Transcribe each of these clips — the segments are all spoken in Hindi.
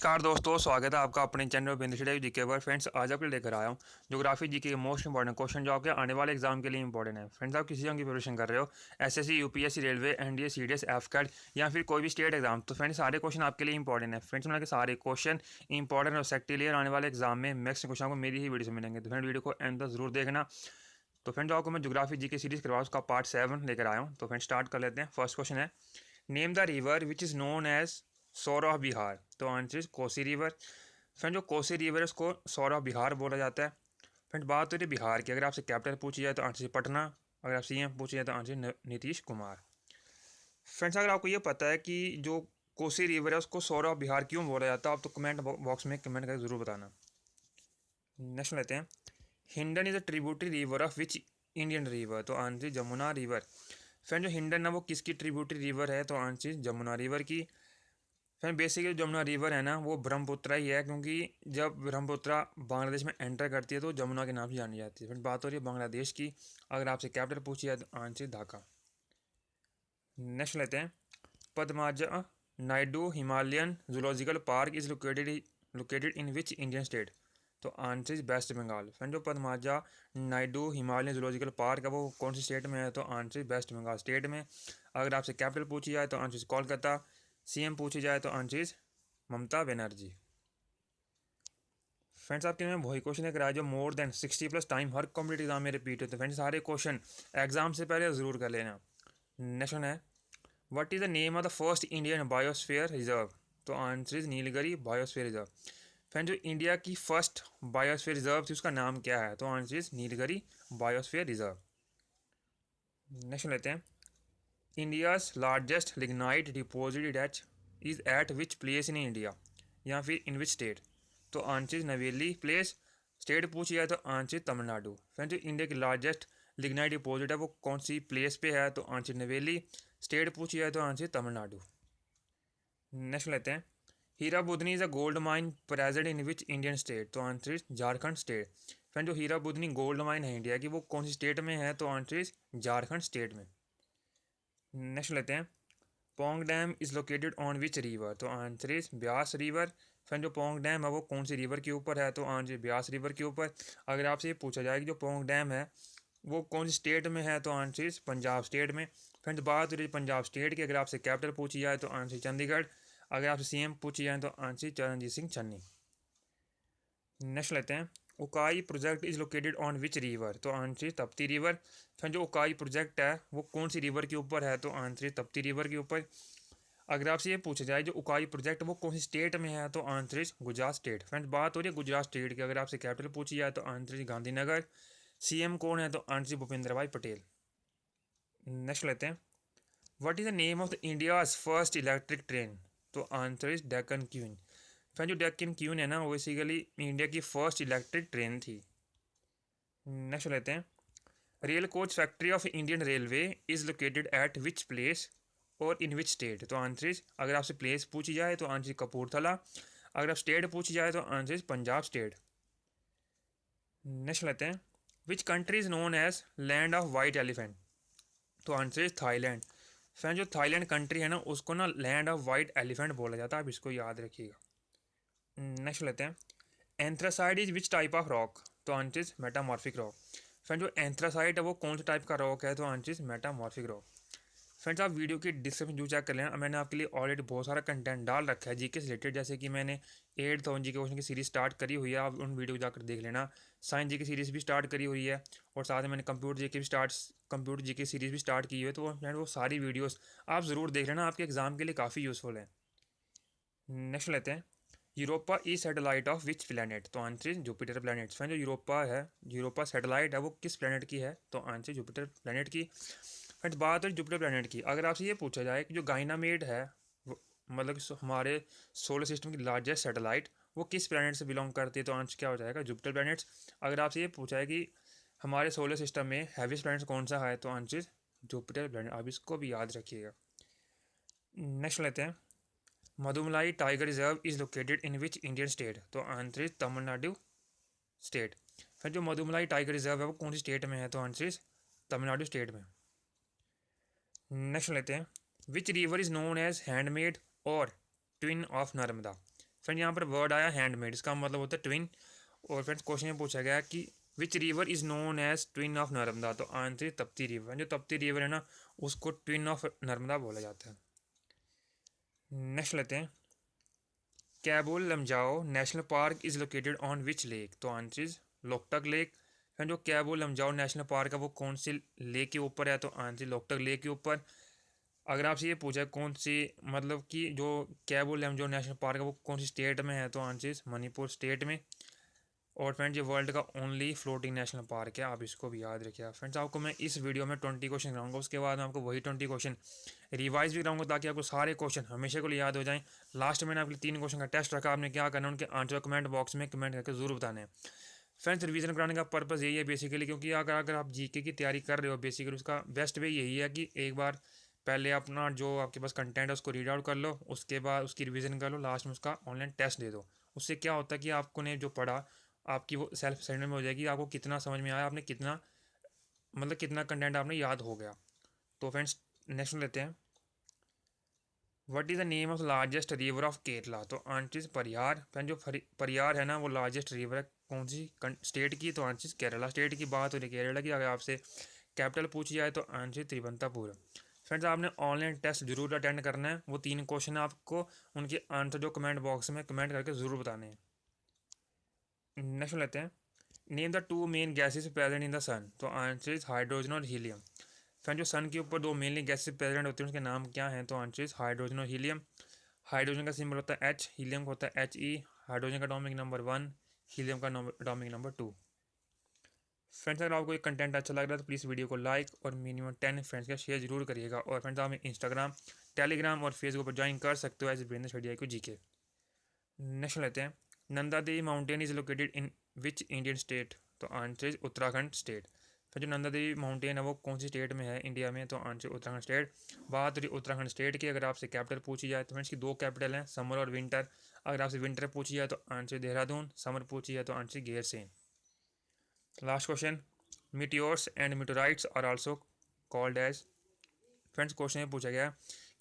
नमस्कार दोस्तों, स्वागत है आपका अपने चैनल बिंदु स्टडी जीके पर। फ्रेंड्स, आज आपके लिए लेकर आया हूँ ज्योग्राफी जीके के मोस्ट इंपॉर्टेंट क्वेश्चन जो आपके आने वाले एग्जाम के लिए इंपॉर्टेंट है। फ्रेंड्स, आप किसी एग्जाम की प्रिपरेशन कर रहे हो, SSC, UPSC, railway, NDA, CDS, AFCAT या फिर कोई भी स्टेट एग्जाम, तो फ्रेंड्स सारे क्वेश्चन आपके लिए इंपॉर्टेंट है। फ्रेंड्स, मैंने सारे क्वेश्चन इंपॉर्टेंट और सेक्ट आने वाले एग्जाम में मैक्स क्वेश्चन को मेरी ही वीडियो से मिलेंगे, तो फ्रेंड वीडियो को एंड तक जरूर देखना। तो फ्रेंड, जो आपको मैं ज्योग्राफी जीके सीरीज करवा उसका पार्ट 7 लेकर आया हूँ। तो फ्रेंड स्टार्ट कर लेते हैं। फर्स्ट क्वेश्चन है, name the river which is known as sorrow of Bihar. तो answer is Kosi river. Friend, जो कोसी रिवर है उसको सोर ऑफ बिहार बोला जाता है। फ्रेंड, बात हो रही है बिहार की, अगर आपसे कैपिटल पूछी जाए तो आंसर पटना, अगर आप सीएम पूछी जाए तो आंसर नीतीश कुमार। फ्रेंड्स, अगर आपको ये पता है कि जो कोसी रिवर है उसको सोर ऑफ बिहार क्यों बोला जाता है, आप तो कमेंट बॉक्स में कमेंट करके ज़रूर बताना। नेक्स्ट लेते हैं, Hindon is a tributary river of which Indian river. तो आंसर जमुना रिवर। फ्रेंड, जो हिंडन है वो किसकी ट्रिब्यूटरी रिवर है, तो आंसर जमुना रिवर की। फ्रेंड, बेसिकली जमुना रिवर है ना वो ब्रह्मपुत्रा ही है, क्योंकि जब ब्रह्मपुत्रा बांग्लादेश में एंटर करती है तो जमुना के नाम से जानी जाती है। फ्रेंड, बात हो रही है बांग्लादेश की, अगर आपसे कैपिटल पूछी जाए तो आंसर ढाका। नेक्स्ट लेते हैं, Padmaja Naidu Himalayan zoological park is located in which Indian state. तो answer is waste Bengal. Friend, जो Padmaja Naidu Himalayan zoological park है वो कौन सी स्टेट में है, तो आंसर वेस्ट बंगाल स्टेट में। अगर आपसे कैपिटल पूछी जाए तो आंसर कोलकाता, सीएम पूछी जाए तो आंसर ममता बनर्जी। फ्रेंड्स, आपके मैं वही क्वेश्चन लेकर आया जो मोर देन 60+ टाइम हर कॉम्पिटेटिव एग्जाम में रिपीट होते हैं। फ्रेंड्स, सारे क्वेश्चन एग्जाम से पहले ज़रूर कर लेना। नेक्स्ट वन है, what is the name of the first Indian biosphere reserve. तो answer is Nilgiri biosphere reserve. Friend, जो इंडिया की फर्स्ट बायोस्फीयर रिजर्व थी उसका नाम क्या है, तो answer is Nilgiri biosphere reserve. Next लेते हैं, India's largest lignite deposit at is at which place in India, या फिर इन विच स्टेट। तो आंसर नवेली प्लेस। स्टेट पूछी जाए तो आंसर तमिलनाडु। फ्रेंड, जो इंडिया की लार्जेस्ट लिग्नाइट डिपॉजिट है वो कौन सी प्लेस पे है, तो आंसर नवेली। स्टेट पूछी जाए तो आंसर तमिलनाडु। नेक्स्ट लेते हैं, Hira Budhni is a gold mine present in which Indian state. तो आंसर झारखंड स्टेट। फ्रेंड, जो हीरा बुधनी गोल्ड माइन है इंडिया की वो कौन सी स्टेट में है, तो आंसर झारखंड स्टेट में। नेक्स्ट लेते हैं, Pong dam is located on which river. तो answer is Beas river. Friend, जो पोंग डैम है वो कौन सी रिवर के ऊपर है, तो आंसर ब्यास रिवर के ऊपर। अगर आपसे ये पूछा जाए कि जो पोंग डैम है वो कौन सी स्टेट में है, तो आंसर इज पंजाब स्टेट में। फ्रेंड, बात हो रही है पंजाब स्टेट की, अगर आपसे कैपिटल पूछी जाए तो आंसर चंडीगढ़, अगर आपसे सीएम पूछी जाए तो आंसर चरणजीत सिंह चन्नी। नेक्स्ट लेते हैं, Ukai project is located on which river. तो आंसर तप्ती रिवर। फ्रेंड, जो उकाई प्रोजेक्ट है वो कौन सी रिवर के ऊपर है, तो आंसर तप्ती रिवर के ऊपर। अगर आपसे ये पूछा जाए जो उकाई प्रोजेक्ट वो कौन सी स्टेट में है, तो आंसर गुजरात स्टेट। फ्रेंड्स, बात हो रही है गुजरात स्टेट की, अगर आपसे कैपिटल पूछी जाए तो आंसर गांधीनगर, सीएम कौन है, तो आंसर भूपेंद्र भाई पटेल। नेक्स्ट लेते हैं, what is the name of the India's first electric train. तो answer is Deccan Queen. Friend, जो डेक्कन क्वीन है ना वो बेसिकली इंडिया की फर्स्ट इलेक्ट्रिक ट्रेन थी। नेक्स्ट लेते हैं, rail coach factory of Indian railway is located at which place और इन विच स्टेट। तो आंसर इज, अगर आपसे प्लेस पूछी जाए तो आंसर कपूरथला, अगर आप स्टेट पूछी जाए तो answer is Punjab state. Next लेते हैं, which country is known as land of white elephant. तो आंसर इज थाईलैंड। फ्रेंड, जो थाईलैंड कंट्री है ना उसको ना लैंड ऑफ वाइट एलिफेंट बोला जाता है, आप इसको याद रखिएगा। नेक्स्ट लेते हैं, anthracite is which type of rock. तो answer is metamorphic rock. Friend, जो एंथ्रासाइड है वो कौन से टाइप का रॉक है, तो answer is metamorphic rock. Friends, आप वीडियो की डिस्क्रिप्शन जो चेक कर लेना, मैंने आपके लिए ऑलरेडी बहुत सारा कंटेंट डाल रखा है जीके से रिलेटेड, जैसे कि मैंने 8000 जीके क्वेश्चन की सीरीज स्टार्ट करी हुई है, आप उन वीडियो को जाकर देख लेना। साइंस जीके सीरीज़ भी स्टार्ट करी हुई है, और साथ में मैंने कंप्यूटर जीके सीरीज़ भी स्टार्ट की हुई है, तो फ्रेंड वो सारी वीडियोज़ आप ज़रूर देख लेना, आपके एग्जाम के लिए काफ़ी यूज़फुल है। नेक्स्ट लेते हैं, Europa E satellite of which planet. तो आंसर जुपिटर प्लानट। फ्रेंड, जो यूरोपा सैटेलाइट है वो किस प्लानट की है, तो आंसर जुपिटर प्लानट की। फ्रेंड्स, बात है जुपिटर प्लानट की, अगर आपसे ये पूछा जाए कि जो गाइनामेड है मतलब कि हमारे सोलर सिस्टम की लार्जेस्ट सैटेलाइट वो किस प्लानट से बिलोंग करती है, तो आंसर क्या हो जाएगा, जुपिटर प्लानट्स। अगर आपसे ये पूछा है कि हमारे सोलर सिस्टम में हैवीस्ट प्लानट कौन सा है, तो आंसर जुपिटर प्लानट, आप इसको भी याद रखिएगा। नेक्स्ट लेते हैं, Mudumalai tiger reserve is located in which Indian state. तो आंसर इज तमिलनाडु स्टेट। फिर जो मधुमलाई टाइगर रिजर्व है वो कौन सी स्टेट में है, तो आंसर इज तमिलनाडु स्टेट में। नेक्स्ट लेते हैं, which river is known as handmaid और ट्विन ऑफ नर्मदा। फ्रेंड यहाँ पर वर्ड आया हैंडमेड, इसका मतलब होता है ट्विन। और फ्रेंड्स क्वेश्चन में पूछा गया कि which river is known as twin of Narmada, तो आंसर तप्ती रिवर। जो तप्ती रिवर है ना, उसको ट्विन ऑफ नर्मदा बोला जाता है। नेक्स्ट लेते हैं, Keibul Lamjao national park is located on which lake, तो answer is Loktak lake. Friend जो कैबुल लमजाओ नेशनल पार्क है वो कौन सी लेक के ऊपर है, तो आंसर लोकटक लेक के ऊपर। अगर आपसे ये पूछा है कौन सी, मतलब कि जो कैबुल लमजाओ नेशनल पार्क है वो कौन सी स्टेट में है, तो आंसर मणिपुर स्टेट में। और फ्रेंड्स ये वर्ल्ड का ओनली फ्लोटिंग नेशनल पार्क है, आप इसको भी याद रखिएगा। फ्रेंड्स आपको मैं इस वीडियो में 20 क्वेश्चन कराऊंगा, उसके बाद मैं आपको वही 20 क्वेश्चन रिवाइज भी कराऊंगा ताकि आपको सारे क्वेश्चन हमेशा को याद हो जाएं। लास्ट मैंने आपके 3 क्वेश्चन का टेस्ट रखा, आपने क्या करना है उनके आंसर कमेंट बॉक्स में कमेंट करके जरूर बताने हैं। फ्रेंड्स रिवीजन कराने का पर्पज़ यही है बेसिकली, क्योंकि अगर आप जीके की तैयारी कर रहे हो बेसिकली, उसका बेस्ट वे यही है कि एक बार पहले अपना जो आपके पास कंटेंट है उसको रीड आउट कर लो, उसके बाद उसकी रिवीजन कर लो, लास्ट में उसका ऑनलाइन टेस्ट दे दो। उससे क्या होता है कि आपको ने जो पढ़ा आपकी वो सेल्फ असेसमेंट में हो जाएगी, आपको कितना समझ में आया, आपने कितना मतलब कितना कंटेंट आपने याद हो गया। तो फ्रेंड्स नेक्स्ट लेते हैं, what is the name of largest river of Kerala, तो आंसर परियार। फ्रेंड जो परियार है ना वो लार्जेस्ट रिवर है कौन सी स्टेट की, तो आंसर केरला स्टेट की। बात हो रही केरला की, अगर आपसे कैपिटल पूछी जाए तो आंसर तिरुवनंतपुरम। फ्रेंड्स आपने ऑनलाइन टेस्ट जरूर अटेंड करना है, वो 3 क्वेश्चन है, आपको उनके आंसर जो कमेंट बॉक्स में कमेंट करके ज़रूर बताने हैं। नेक्स्ट लेते हैं, name the 2 main gases present in the sun, तो आंसर इज हाइड्रोजन और हीलियम। फ्रेंड जो सन के ऊपर 2 मेनली गैसेस प्रेजेंट होते हैं उसके नाम क्या हैं, तो आंसर इज हाइड्रोजन और हीलियम। हाइड्रोजन का सिंबल होता है एच, हीलियम का होता है एच ई। हाइड्रोजन का एटॉमिक नंबर 1, हीलियम का एटॉमिक नंबर 2। फ्रेंड्स अगर आपको ये कंटेंट अच्छा लग रहा है तो प्लीज़ वीडियो को लाइक और मिनिमम 10 फ्रेंड्स का शेयर जरूर करिएगा। और फ्रेंड्स आप इंस्टाग्राम, टेलीग्राम और फेसबुक पर ज्वाइन कर सकते हो एज ब्रेन स्टडी को जीके। नेक्स्ट लेते हैं, Nanda Devi mountain is located in which Indian state, तो आंसर इज उत्तराखंड स्टेट। फिर जो नंदा देवी माउंटेन है वो कौन सी स्टेट में है इंडिया में, तो आंसर उत्तराखंड स्टेट। बात रही उत्तराखंड स्टेट की, अगर आपसे कैपिटल पूछी जाए तो फ्रेंड्स की 2 कैपिटल हैं, समर और विंटर। अगर आपसे विंटर पूछी जाए तो आंसर देहरादून, समर पूछी जाए तो answer Gairsain. Last question, meteors and meteorites are also called as. Friends question में पूछा गया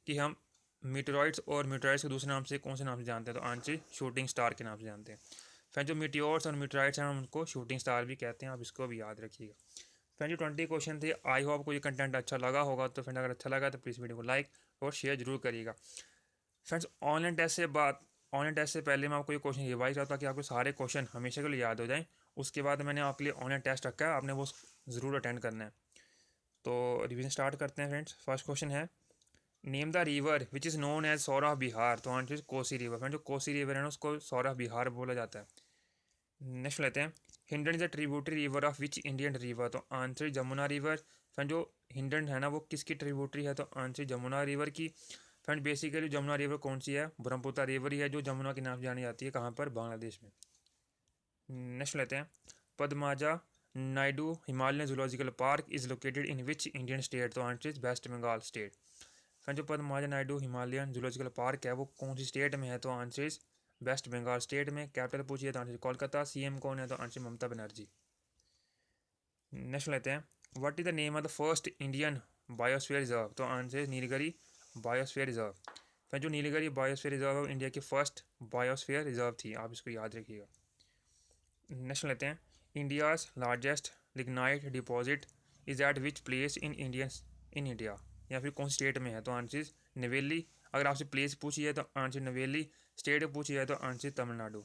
कि हम मीटोराइट्स और मीटोराइट्स के दूसरे नाम से कौन से नाम से जानते हैं, तो आंसर शूटिंग स्टार के नाम से जानते हैं। फ्रेंड जो मीटियोर्स और मीटोराइट्स हैं हम उनको शूटिंग स्टार भी कहते हैं, आप इसको भी याद रखिएगा। फ्रेंड जो 20 क्वेश्चन थे, आई होप आपको ये कंटेंट अच्छा लगा होगा। तो फ्रेंड अगर अच्छा लगा तो प्लीज़ वीडियो को लाइक और शेयर जरूर करिएगा। फ्रेंड्स ऑनलाइन टेस्ट से पहले मैं आपको ये क्वेश्चन रिवाइज रहा था कि आपको सारे क्वेश्चन हमेशा के लिए याद हो जाएं। उसके बाद मैंने आपके लिए ऑनलाइन टेस्ट रखा है, आपने वो ज़रूर अटेंड करना है। तो रिवीजन स्टार्ट करते हैं फ्रेंड्स। फर्स्ट क्वेश्चन है, name the river which is known as sorrow of Bihar, तो आंसर कोसी रिवर। फ्रेंड जो कोसी रिवर है ना उसको सौर ऑफ बिहार बोला जाता है। नेक्स्ट लेते हैं, Hindon is the tributary river of which Indian river, तो आंसर जमुना रिवर। फ्रेंड जो हिंडन है ना वो किसकी ट्रिब्यूटरी है, तो आंसर जमुना रिवर की। फ्रेंड बेसिकली जमुना रिवर कौन सी है, ब्रह्मपुत्र रिवर ही है जो जमुना के नाम से जानी जाती है, कहाँ पर, बांग्लादेश में। नेक्स्ट लेते हैं, Padmaja Naidu Himalayan zoological park is located in which Indian state, तो answer is waste Bengal state. Friend जो Padmaja Naidu Himalayan zoological park है वो कौन सी स्टेट में है, तो answer is waste Bengal state में। कैपिटल पूछिए तो आंसर कोलकाता। सीएम कौन है, तो आंसर ममता बनर्जी। नेक्स्ट लेते हैं, what is the name of the first Indian biosphere reserve, तो आंसर नीलगिरी बायोस्फीयर रिजर्व। फिर जो नीलगिरी बायोस्फीयर रिजर्व है इंडिया की फर्स्ट बायोस्फीयर रिजर्व थी, आप इसको याद रखिएगा। नेक्स्ट लेते हैं, India's largest lignite deposit is at which place in India, या फिर कौन स्टेट में है, तो आंसर नवेली। अगर आपसे प्लेस पूछी है तो आंसर नवेली, स्टेट पूछी है तो आंसर तमिलनाडु।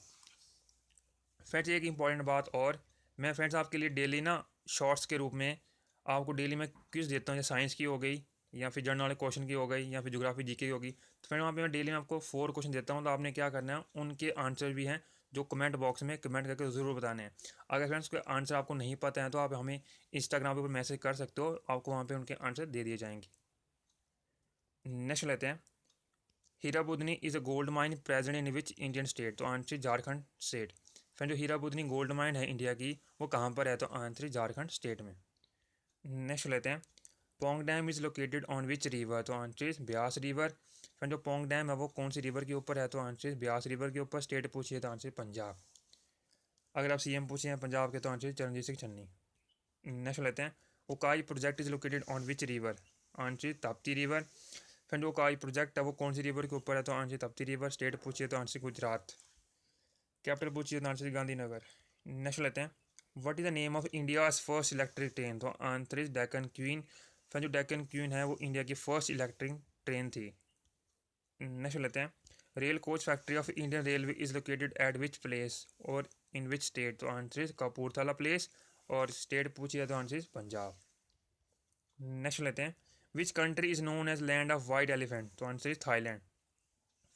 फ्रेंड्स एक इंपॉर्टेंट बात और, मैं फ्रेंड्स आपके लिए डेली ना शॉर्ट्स के रूप में आपको डेली मैं क्विज देता हूँ, जैसे साइंस की हो गई या फिर जनरल वाले क्वेश्चन की हो गई या फिर ज्योग्राफी जीके की होगी। तो फ्रेंड वहाँ पे मैं डेली में आपको 4 क्वेश्चन देता हूँ, तो आपने क्या करना है उनके आंसर भी हैं जो कमेंट बॉक्स में कमेंट करके ज़रूर बताने हैं। अगर फ्रेंड्स कोई आंसर आपको नहीं पता है तो आप हमें इंस्टाग्राम पर मैसेज कर सकते हो, आपको वहाँ पर उनके आंसर दे दिए जाएंगे। नेक्स्ट लेते हैं, Hirabuddini is a gold mine present in which Indian state, तो आंसर झारखंड स्टेट। फ्रेंड जो हीराबुदनी गोल्ड माइन है इंडिया की वो कहाँ पर है, तो आंसर झारखंड स्टेट में। नेक्स्ट लेते हैं, Pong dam is located on which river, तो answer is Beas river. Friend जो पोंग डैम है वो कौन सी रिवर के ऊपर है, तो आंसर इज ब्यास रिवर के ऊपर। स्टेट पूछिए तो आंसर पंजाब। अगर आप सीएम पूछे हैं पंजाब के तो आंसर चरणजीत सिंह चन्नी। नेक्स्ट लेते हैं, Ukai project is located on which river, answer Tapti river. Friend Ukai project है वो कौन सी रिवर के ऊपर है, तो आंसर ताप्ती रिवर। स्टेट पूछिए तो आंसर गुजरात। कैपिटल पूछिए तो आंसर गांधीनगर। नेक्स्ट लेते हैं, what is the name of India's first electric train, तो आंसर इज डेक्कन क्वीन। फिर जो डेक्कन क्वीन है वो इंडिया की फर्स्ट इलेक्ट्रिक ट्रेन थी। नेक्स्ट लेते हैं, rail coach factory of Indian railway is located at which place और इन विच स्टेट, तो आंसर इज कपूरथला प्लेस, और स्टेट पूछिए तो आंसर इज पंजाब। नेक्स्ट लेते हैं, which country is known as land of white elephant, तो आंसर इज थाईलैंड।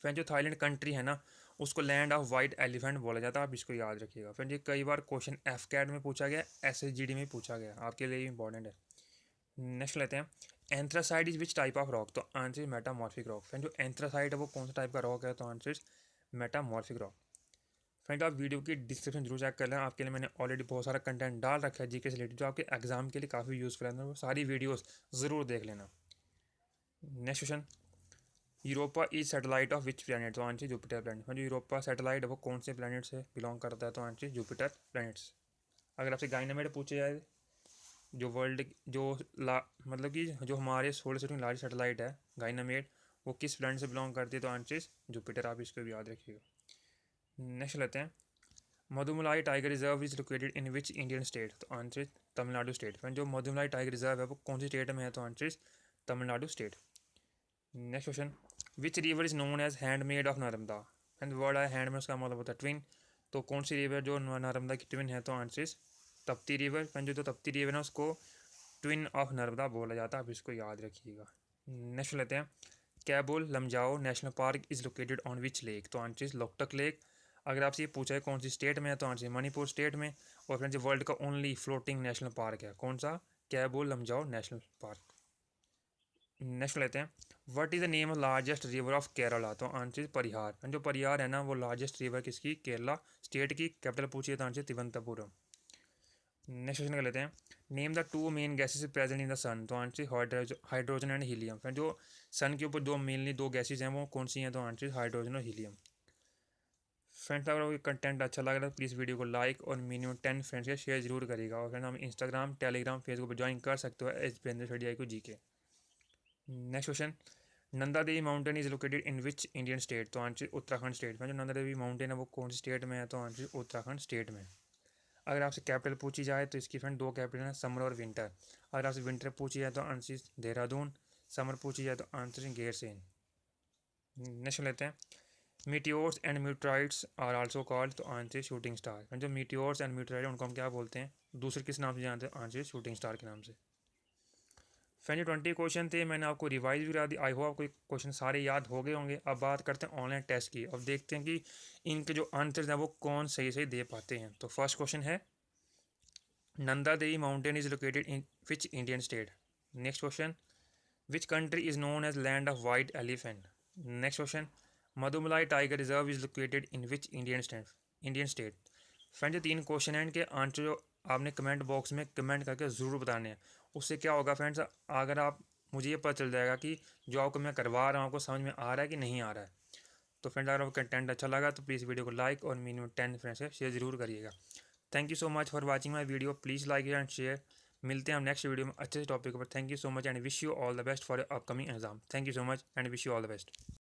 फिर जो थाईलैंड कंट्री है ना उसको लैंड ऑफ वाइट एलिफेंट बोला जाता है, आप इसको याद रखिएगा। फिर ये कई बार क्वेश्चन एफ कैट में पूछा गया, SSGD में पूछा गया, आपके लिए इंपॉर्टेंट है। नेक्स्ट लेते हैं, anthracite is which type of rock, तो आंसर इज मेटामॉर्फिक रॉक। फिर जो एंथ्रासाइड है वो कौन सा टाइप का रॉक है, तो answer is metamorphic rock. Friend आप वीडियो की डिस्क्रिप्शन जरूर चेक कर लें, आपके लिए मैंने ऑलरेडी बहुत सारा कंटेंट डाल रखा है जीके से रिलेटेड, जो आपके एग्जाम के लिए काफ़ी यूज़फुल है, वो सारी वीडियोस ज़रूर देख लेना। Next question, Europa is satellite of which planet, तो आंसर जुपिटर प्लैनेट। जो यूरोपा सैटेलाइट है वो कौन से प्लैनेट से बिलोंग करता है, तो आंसर जुपिटर प्लैनेट्स। अगर आपसे गाइनामेड पूछे जाए, जो वर्ल्ड जो मतलब कि जो हमारे सोलर सिस्टम लार्ज सैटेलाइट है गाइनामेड, वो किस प्लैनेट से बिलोंग करती है, तो आंसर जुपिटर, आप इसको भी याद रखिएगा। नेक्स्ट लेते हैं, Mudumalai tiger reserve is located in which Indian state, तो आंसर तमिलनाडु स्टेट। जो मधुमलाई टाइगर रिजर्व है वो कौन सी स्टेट में है, तो answer Tamil Nadu state. Next question, which river is known as handmaid of Narmada, and word है हैंड में उसका मतलब होता है ट्विन, तो कौन सी रिवर जो नर्मदा की ट्विन है, तो आंसर तप्ती रिवर। जो तप्ती रिवर है उसको ट्विन ऑफ नर्मदा बोला जाता है, आप इसको याद रखिएगा। नेक्स्ट लेते हैं, Keibul Lamjao national park is located on which lake, तो आंसर लोकटक लेक। अगर आपसे ये पूछा है कौन सी स्टेट में है, तो आंसर मणिपुर स्टेट में। और फ्रेंड्स वर्ल्ड का ओनली फ्लोटिंग नेशनल पार्क है, कौन सा, Keibul Lamjao national park. Next लेते हैं, what is the name of largest river of Kerala, तो आंसर परिहार। जो परिहार है ना वो लार्जेस्ट रिवर किसकी, केरला स्टेट की। कैपिटल पूछिए तो आंसर तिरुवनंतपुरम। नेक्स्ट क्वेश्चन कर लेते हैं, name the two main gases present in the sun, तो आंसर हाइड्रोजन एंड हीलियम। फिर जो सन के ऊपर दो मेनली दो गैसेज हैं वो कौन सी हैं, तो आंसर हाइड्रोजन और हीलियम। फ्रेंड्स अगर आपको कंटेंट अच्छा लग रहा है तो प्लीज़ वीडियो को लाइक और मिनिमम 10 फ्रेंड्स के शेयर जरूर करिएगा। और फ्रेंड हम इंस्टाग्राम टेलीग्राम फेसबुक पर ज्वाइन कर सकते हो एज पेंद्र स्टडी को जी के। Next question, Nanda Devi mountain is located in which Indian state, तो आंसर उत्तराखंड स्टेट में। जो नंदा देवी माउंटेन है वो कौन सी स्टेट में है, तो आंसर उत्तराखंड स्टेट में। अगर आपसे कैपिटल पूछी जाए तो इसकी फ्रेंड दो कैपिटल हैं, समर और विंटर। अगर आपसे विंटर पूछी जाए तो आंसर देहरादून, समर पूछी जाए तो आंसर गैरसैंण। नेक्स्ट लेते हैं, meteors and meteorites are also called, तो आंसर शूटिंग स्टार। जो मीटियोर्स एंड मीटराइट उनको हम क्या बोलते हैं, दूसरे किस नाम से जानते हैं, आंसर शूटिंग स्टार के नाम से। फ्रेंड 20 क्वेश्चन थे, मैंने आपको रिवाइज भी करा दी, आई होप आपको क्वेश्चन सारे याद हो गए होंगे। अब बात करते हैं ऑनलाइन टेस्ट की, अब देखते हैं कि इनके जो आंसर्स हैं वो कौन सही सही दे पाते हैं। तो फर्स्ट क्वेश्चन है, Nanda Devi mountain is located in which Indian state. Next question, which country is known as land of white elephant. Next question, Mudumalai tiger reserve is located in which Indian state. Friend जो तीन क्वेश्चन हैं इनके आंसर जो आपने कमेंट बॉक्स में कमेंट करके ज़रूर बताने हैं। उससे क्या होगा फ्रेंड्स, अगर आप मुझे ये पता चल जाएगा कि जो आपको मैं करवा रहा हूँ आपको समझ में आ रहा है कि नहीं आ रहा है। तो फ्रेंड अगर आपको कंटेंट अच्छा लगा तो प्लीज़ वीडियो को लाइक और मिनिमम 10 फ्रेंड्स से शेयर ज़रूर करिएगा। Thank you so much for watching my video, please like and share. मिलते हैं हम नेक्स्ट वीडियो में अच्छे से टॉपिक पर। Thank you so much and wish you all the best for upcoming exam. Thank you so much and wish you all the best.